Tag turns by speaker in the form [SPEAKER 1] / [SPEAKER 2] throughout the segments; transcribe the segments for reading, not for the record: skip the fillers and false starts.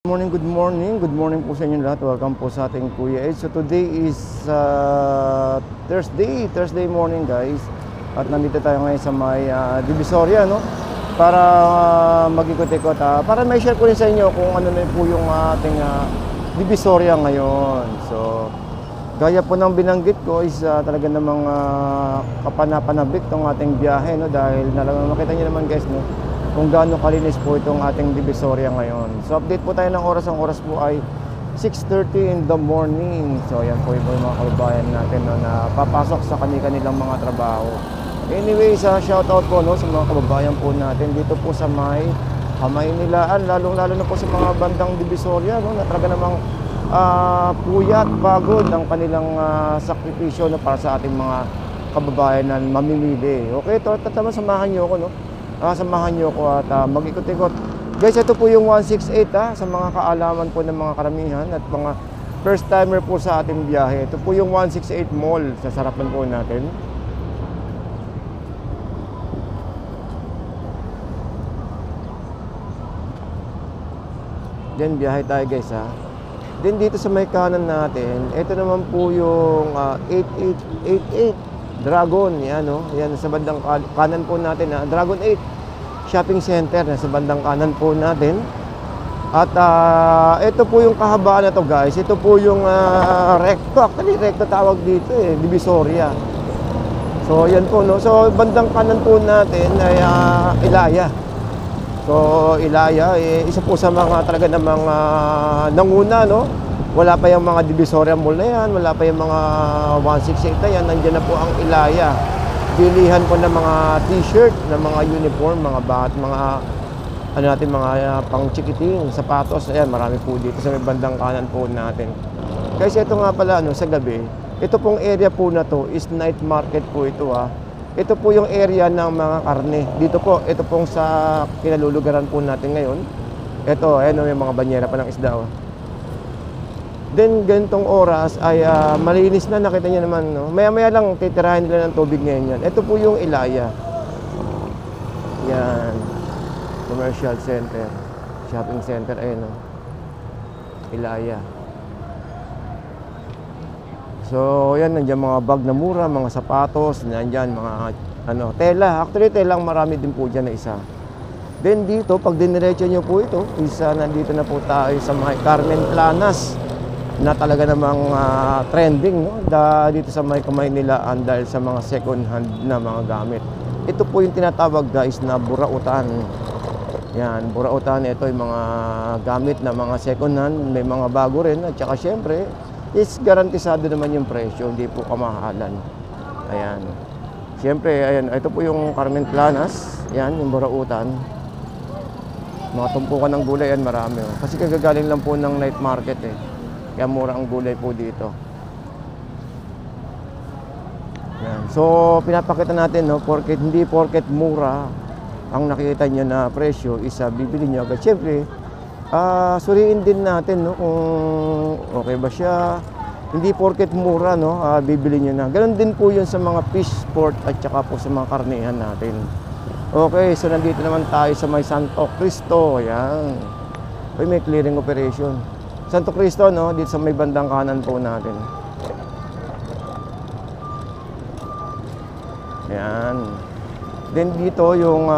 [SPEAKER 1] Good morning. Good morning po sa inyo lahat. Welcome po sa ating Kuya Ed. So today is Thursday morning guys. At nandito tayo ngayon sa may Divisoria, no? Para mag-ikot-ikot. Para may share ko rin sa inyo kung ano na po yung ating Divisoria ngayon. So gaya po ng binanggit ko is talaga namang kapanapanabik tong ating biyahe, no? Dahil makita niyo naman guys, no? Kung gaano kalinis po itong ating Divisoria ngayon. So update po tayo ng oras. Ang oras po ay 6:30 in the morning. So yan po yung mga kababayan natin, no, na papasok sa kanilang mga trabaho. Anyway, shoutout po, no, sa mga kababayan po natin dito po sa may Kamaynilaan, lalo na po sa mga bandang Divisoria, no, na talaga namang puyat, pagod ang kanilang sakripisyo, no, para sa ating mga kababayan na mamimili. Okay, tama, samahan niyo ako, no? Samahan nyo ko at mag-ikot-ikot. Guys, ito po yung 168 sa mga kaalaman po ng mga karamihan at mga first timer po sa ating biyahe. Ito po yung 168 Mall sa sarapan po natin. Then biyahe tayo guys ha. Then dito sa may kanan natin, ito naman po yung 8888 Dragon, yan, no? Yan sa bandang kanan po natin, Dragon 8 Shopping Center na sa bandang kanan po natin. At ito po yung kahabaan na to guys. Ito po yung recto. Actually recto tawag dito Divisoria. So yan po, no. So bandang kanan po natin ay Ilaya. So Ilaya isa po sa mga talaga namang nanguna, no. Wala pa yung mga Divisoria Mall na yan, wala pa yung mga 168 na yan, nandiyan na po ang Ilaya. Bilihan po ng mga t-shirt, ng mga uniform, mga bat, mga mga pang-chikiting, sapatos, ayan, marami po dito sa may bandang kanan po natin. Guys, ito nga pala, sa gabi, ito pong area po na to is night market po ito Ito po yung area ng mga karne. Dito po, ito pong sa kinalulugaran po natin ngayon. Ito, ayan, may mga banyera pa ng isda, Then, ganitong oras ay malinis na, nakita niyo naman, no? Maya-maya lang titirahin nila ng tubig ngayon yan. Ito po yung Ilaya. Yan. Commercial Center. Shopping Center, ayun, no? Ilaya. So, yan, nandiyan mga bag na mura, mga sapatos, nandiyan mga, tela. Actually, telang marami din po dyan na isa. Then, dito, pag diniretso nyo po ito, nandito na po tayo sa mga Carmen Planas na talaga namang trending, no? Dito sa may Kamaynilaan dahil sa mga second hand na mga gamit. Ito po yung tinatawag guys na burautan. Yan, burautan, ito yung mga gamit na mga second hand, may mga bago rin at saka syempre is garantisado naman yung presyo, hindi po kamahalan. Ayan. Syempre, ayan, ito po yung Carmen Planas, yan, yung burautan. Mga tumpukan ng gulay yan, marami. Kasi kagagaling lang po ng night market Kaya mura ang gulay po dito. Yan. So, pinapakita natin, no, hindi porket mura ang nakikita nyo na presyo, bibili nyo agad. Siyempre, suriin din natin, no, kung okay ba siya. Hindi porket mura, no, bibili nyo na. Ganon din po yun sa mga fish port at saka po sa mga karnihan natin. Okay, so nandito naman tayo sa may Santo Cristo. Yan. Uy, may clearing operation. Santo Cristo, no, dito sa may bandang kanan po natin. Ayan. Then dito yung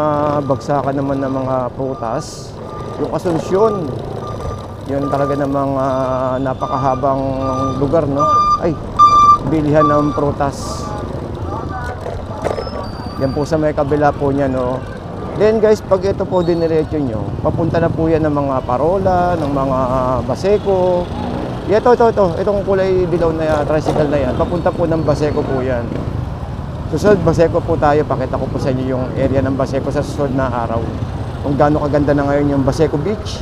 [SPEAKER 1] bagsakan naman ng mga prutas. Yung Asunsyon. Yun talaga namang napakahabang lugar, no. Ay, bilihan ng prutas. Yan po sa may kabila po niya, no. Then guys, pag ito po diniretso nyo, papunta na po yan ng mga Parola, ng mga Baseco. Itong kulay dilaw na tricycle na yan, papunta po ng Baseco po yan. Susunod, Baseco po tayo, pakita ko po sa inyo yung area ng Baseco sa susunod na araw. Kung gaano kaganda na ngayon yung Baseco Beach.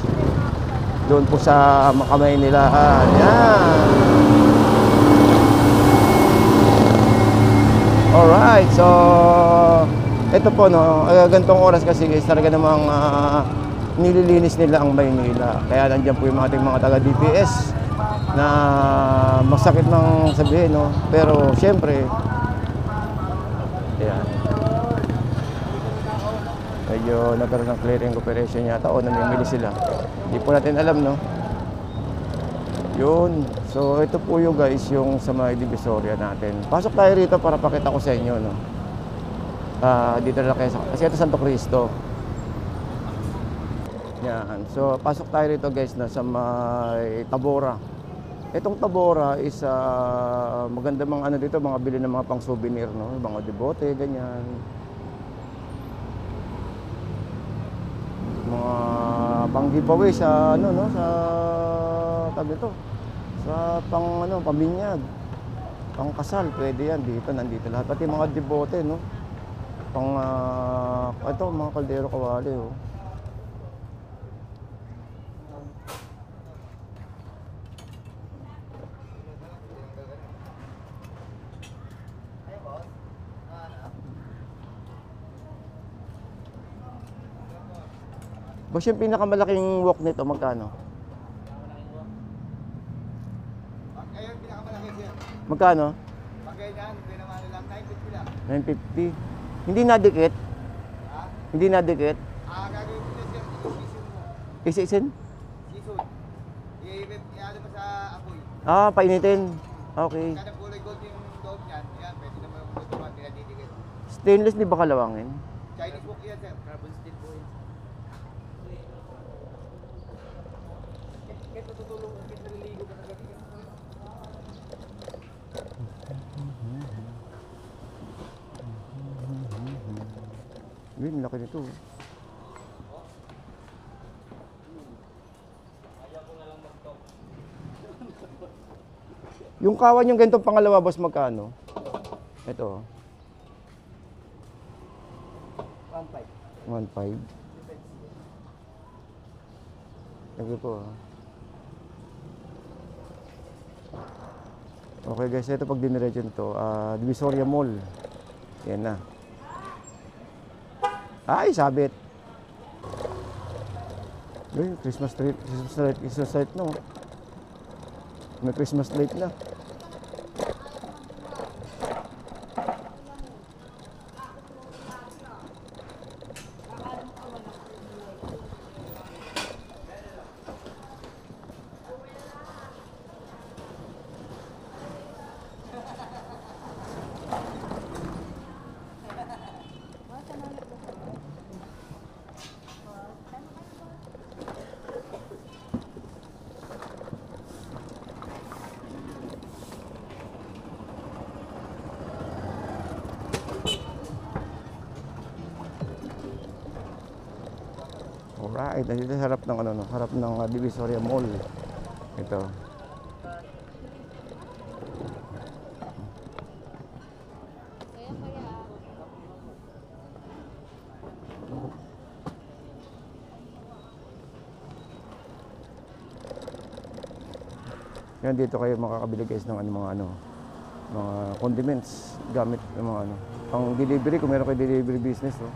[SPEAKER 1] Doon po sa Kamaynilaan. Yan! Alright, so ito po, no, ganitong oras kasi guys, talaga namang nililinis nila ang Maynila. Kaya nandiyan po yung ating mga taga-DPS na masakit nang sabihin, no? Pero syempre, ayan. Medyo nagkaroon ng clearing operation yata o namimili sila. Hindi po natin alam, no? Yun. So, ito po yung guys, yung sa mga Divisoria natin. Pasok tayo rito para pakita ko sa inyo, no? Dito na kayo kasi ito Santo Cristo. Yan. So, pasok tayo rito guys na sa may Tabora. Itong Tabora is maganda mga ano dito, mga bili ng mga pang souvenir, no? Mga debote, ganyan. Mga pang giveaway sa ano, no? Sa tawag dito. Sa pang ano, paminyag. Pang kasal, pwede yan dito, nandito lahat. Pati mga debote, no? Pang ito, mga kaldero kawali, oh. Boss, yung pinakamalaking wok nito, magkano?
[SPEAKER 2] Ayun, pinakamalaki siya.
[SPEAKER 1] Magkano?
[SPEAKER 2] Pag ganyan, naman lang, 950 lang.
[SPEAKER 1] 950. Hindi nadikit?
[SPEAKER 2] Ha?
[SPEAKER 1] Hindi nadikit?
[SPEAKER 2] Gagawin ko na siya, season mo.
[SPEAKER 1] Isisin?
[SPEAKER 2] Season. I-ano mo sa apoy.
[SPEAKER 1] Painitin. Okay.
[SPEAKER 2] Kada kulay gold yung loob niyan, yan, pwede naman yung gold naman, pinadidikit.
[SPEAKER 1] Stainless, di ba kalawangin?
[SPEAKER 2] Chinese book yan, sir. Carbon steel po yan. Kahit natutulong, kahit naliligo ka na gabi.
[SPEAKER 1] Yun, laki nito. Yung kawan yung ganitong pangalawa, boss, magkano? Ito.
[SPEAKER 2] 1.5.
[SPEAKER 1] 1.5. Lagi po. Okay guys, ito pag diniretso nito, Divisoria Mall. Yan na. Ay, sabit. Ay, Christmas tree, Christmas light na. May Christmas light na. Alright, nandito sa harap ng ano, no? Harap ng Divisoria Mall. Ito. Yan, dito kayo makakabili guys ng mga condiments gamit ng mga ano. Pang delivery, kung meron kayo delivery business, no?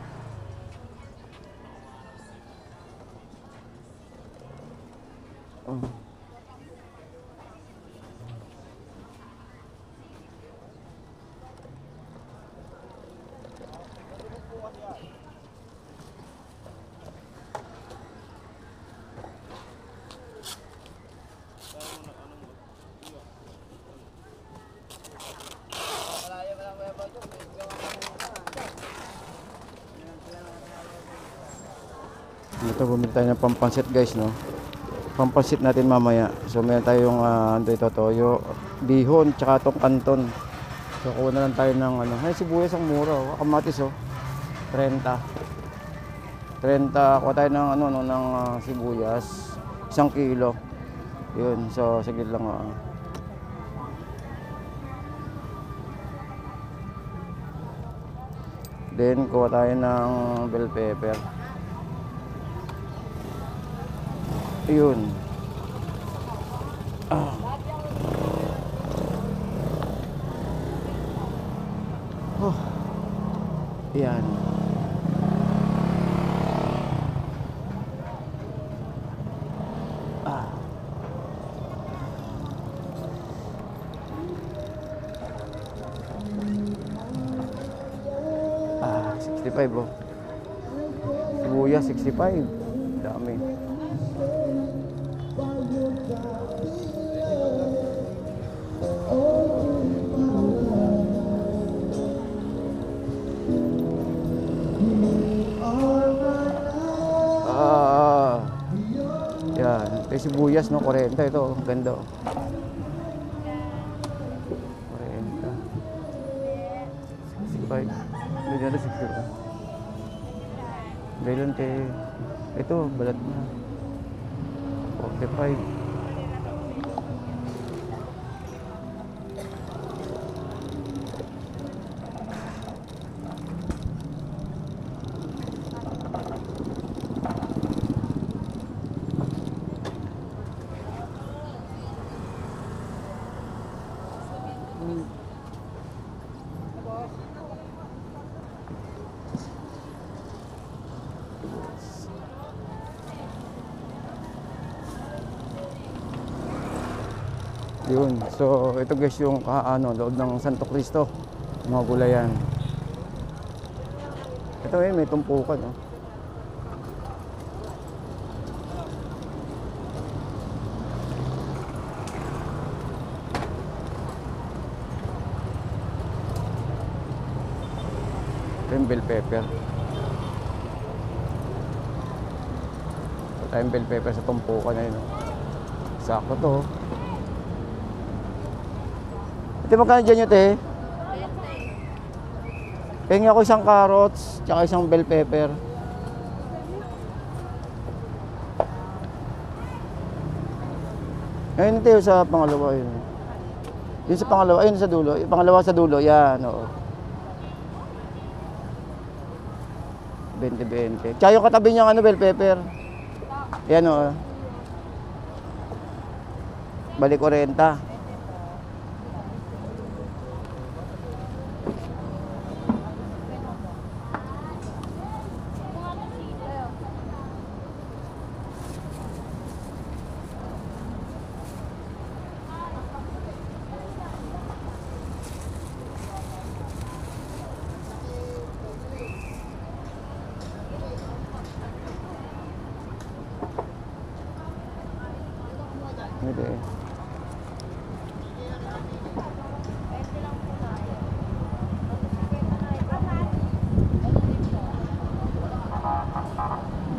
[SPEAKER 1] Dito bumili tayo ng pampansit guys, no? Pampansit natin mamaya. So meron tayong dito toyo, bihon, tsaka tong kanton. So kuha na lang tayo ng ano. Ay, sibuyas ang mura, oh. Kamatis, oh. 30. 30, kuha tayo ng ano, no, ng sibuyas. 1 kilo. Yun, so sige lang, oh. Then kuha tayo ng bell pepper. Ayun. Oh. Yan. Ah. 65, oh. Sibuyas 65. Dami.
[SPEAKER 3] Ito yung sibuyas, no? 40. Ito, ganda. 40. Bye. Bigyan natin 60. Gaylan te. Ito, balat na. 45. Yun. So, ito guys yung loob ng Santo Cristo. Mga gulayan. Ito may tumpukan. Oh. Ito yung bell pepper. Ito yung bell pepper sa tumpukan na yun. Oh. Sakto to. Oh. Ate, magkano dyan yun, te? 20. Pengi ako isang carrots, tsaka isang bell pepper. Ayun, te, sa pangalawa yun. Yun sa pangalawa, ayun sa dulo. Yung pangalawa sa dulo, yan, oo. 20-20. Tsaka yung katabi niyang bell pepper. Yan, oo. Balik 40.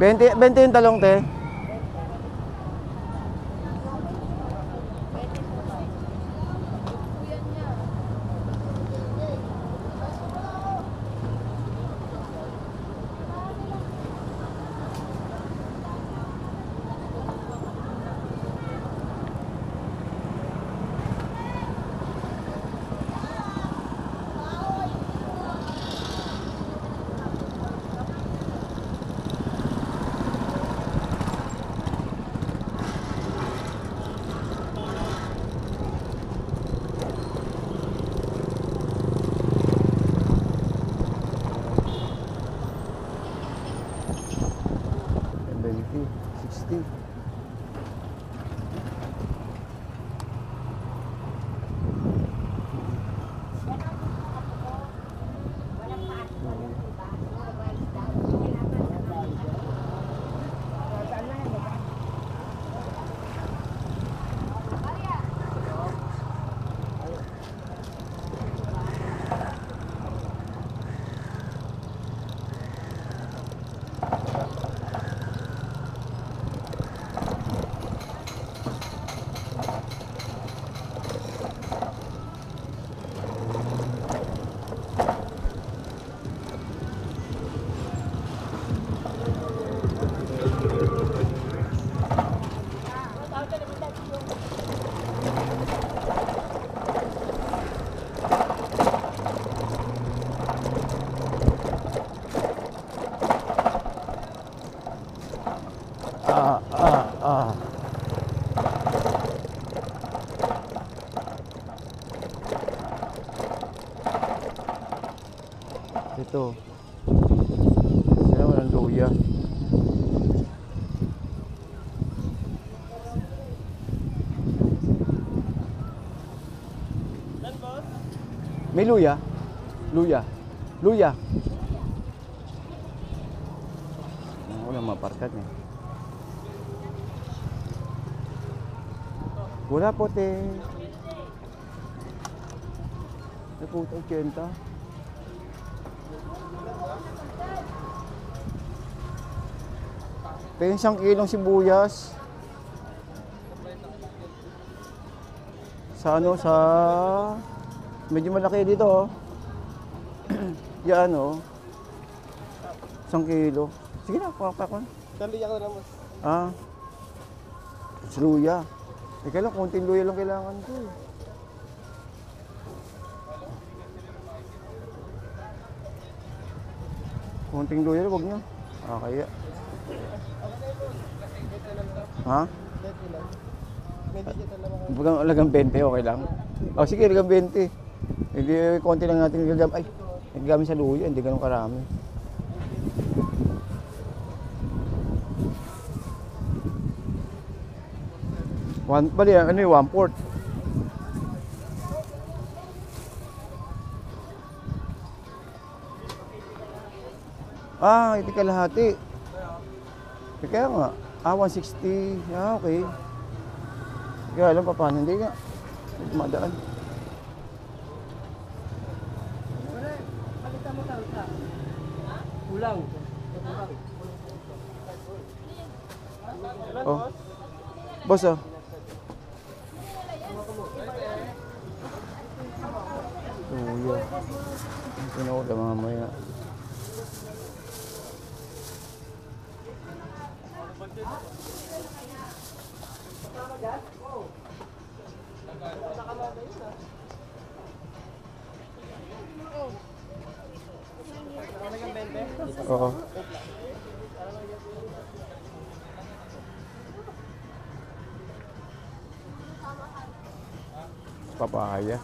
[SPEAKER 3] Hindi. 20 yung talong, te. Ito. Sila walang luya. May luya? Luya. Luya. Wala maparkat niya. Wala po, te. Naputo 80. Pero isang kilong sibuyas. Sa ano, sa... Medyo malaki dito, oh. Yan, oh. 1 kilo. Sige na, pakakon.
[SPEAKER 2] Dali ako na mas.
[SPEAKER 3] Ah. It's luya. Teka lang, konting luya lang kailangan ko. Eh. Konting luya, wag nyo. Ah, kaya. Ha? Bagang alagang 20, okay lang. Oh, sige, alagang 20. Hindi, konti lang natin gagamit. Ay, nagagamit sa luya, hindi ganun karami. Bali, ano yung 1/4? Ah, ito kalahati. Kaya nga. Ah, 160. Ah, okay. Kaya alam pa paano. Hindi nga. Madaan.
[SPEAKER 2] Kulang.
[SPEAKER 3] Oh. Boss, oh. Luya. Pinuha ka mamaya. Oo. Papaya.